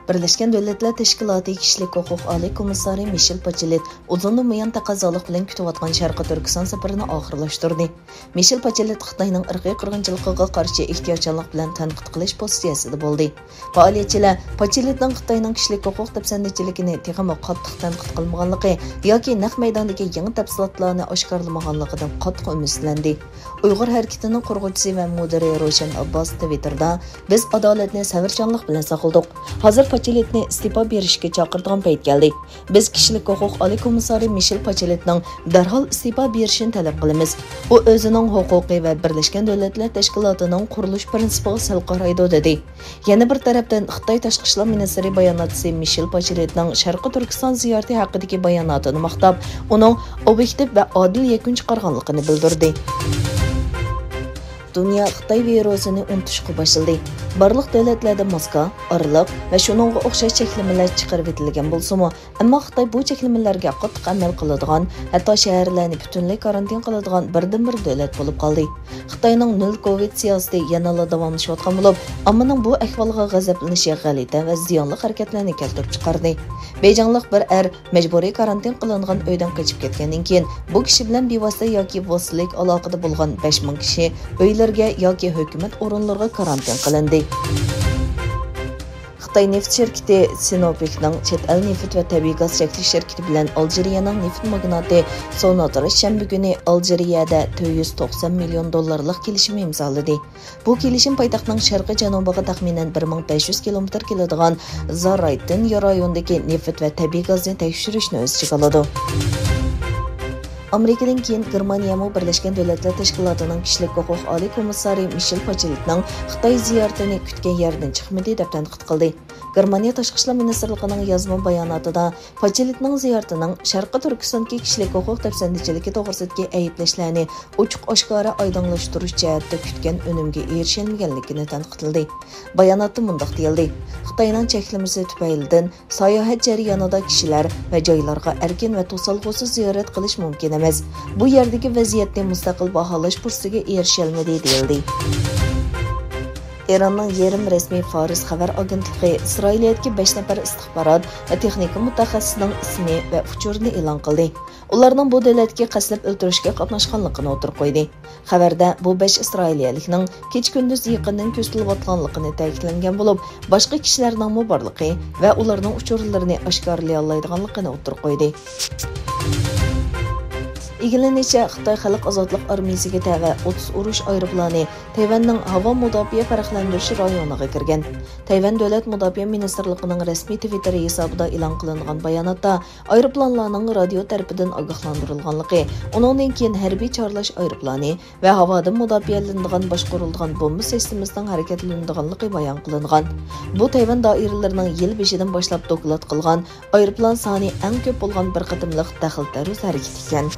Birleşken Devletler Teşkilatı Kişilik Hukuk Ali Komissari Michel Bachelet uzun taqozolik bilan kutayotgan Sharqiy Turkiston safarini oxirlashtirdi. Michel Bachelet Xitoyning irqiy qirg'inchiligiga qarshi ehtiyotchanlik bilan tanqid qilish pozitsiyasida bo'ldi. Faoliyatchilar Bacheletning Xitoyning kishilik huquq dafsandichiligini texmo qattiq tanqid qilmaganligi yoki naq maydondagi yangi tafsilotlarni oshkorlamaganligidan qattiq umidlandi. Uyg'ur harakatining qurg'uvchisi va mudiri Roshan Abbos Twitterda biz adolatni savirchanlik bilan saqladik. Hozir Bacheletni iste'fo berishga chaqirgan payt keldi. Biz kishilik huquq oliy komissari Michel Bacheletning darhol iste'fo berishini talab qilamiz. U o'zining huquqiy va Birlashgan Davlatlar Tashkilotining qurilish prinsipiga sal qaraydi dedi. Yana bir tarafdan Xitoy tashqi ishlar ministri bayonotchisi Michel Bacheletning Sharqiy Turkiston ziyorati haqidagi bayonotini maqtab, uning obyektiv va odil yakun chiqarganligini bildirdi. Dünya Xitoy virusini unutishga boshladi. Barliq davlatlarda maska, oraliq va shuningga o'xshash cheklamalar chiqarib etilgan bo'lsa-mu, ammo Xitoy bu cheklamalarga qattiq amal qiladigan, hatto shaharlarni butunlay karantin qiladigan birdan-bir davlat bo'lib qoldi. Xitoyning nol Covid siyosati yanada davomlashayotgan bo'lib, ammoning bu ahvolga g'azablanishi g'alati va ziyonli harakatlarni keltirib chiqardi. Beyjinglik bir majburiy karantin qilingan uydan qochib ketgandan keyin bu kishi bilan bevosita yoki vositalik aloqada bo'lgan 5000 kishi uylarga yoki hukumat o'rinlariga karantin qilindi. Xitoy neft şirketi Sinopec'ning chet el neft va tabiiy gaz cheklash shirkati bilan Aljeriyaning neft magnati Sonatrach shanba kuni Aljeriyada $490 million kelishim imzoladi. Bu kelishim poytaxtning sharqiy janubiga taxminan 1500 kilometr keladigan Zaraytin rayonidagi neft va tabiiy gazni tekshirishni o'z ichiga oladi. Amerikadan keyin Germaniya Birleşken Devletler Teşkilatı'nın Kişilik Hukuk Ali Komissari Michel Bachelet'ning Xitoy ziyoratini kutgan yerdan chiqmadi deb tanqid qildi. Germaniya Tashqi ishlar ministrligining yozma bayonotida Bachelet'ning ziyoratining Sharqiy Turkistondagi kishilik huquq dafsandichiligi to'g'risidagi ayblashlarni ochiq-oshkora oydinlashtirish jihatida kutgan unumga erishilmaganligini tanqidladi. Bayonotda mundaq deyildi: Xitoyning cheklamasi tufaylidan sayohat jarayonida kishilar va joylarga erkin va to'solg'usiz ziyorat qilish mumkin emas. Bu yerdagi vaziyatni mustaqil baholash fursatiga erishalmadi deyildi. Eronning yerim rasmiy Fars xabar agentligi Isroiliyadagi 5 nafar istixborot va texnika mutaxassisining ismi va uchurini e'lon qildi. Ularning bu davlatga qaslab o'ldirishga qatnashganligini o'tirib qo'ydi. Xabarda bu 5 isroiliyalikning kech-kunduz yaqindan ko'zatilayotganligini ta'kidlangan bo'lib, boshqa kishilarning borligi va ularning uchurlarini oshkorlay olmaydiganligini o'tirib qo'ydi. İlgilenici Xitoy Xalq Ozodlik Armiyasiga tava 30 urush aeroplani Tayvanning havo mudofaa farqlantirish rayoniga kirgan. Tayvan Davlat Mudofaa Ministrligining rasmiy Twitter hisobida e'lon qilingan bayonotda aeroplanlarning radio tarafidan ogohlantirilganligi, uningdan keyin harbiy chorlash aeroplani va havodan mudofaalanadigan boshqarilgan bomba sistemasining harakatlanadiganligi bayon qilingan. Bu Tayvan doiralarining yil beshidan boshlab doklad qilgan aeroplan soni eng ko'p bo'lgan bir qatimliq daxl-taruz harakati ekan.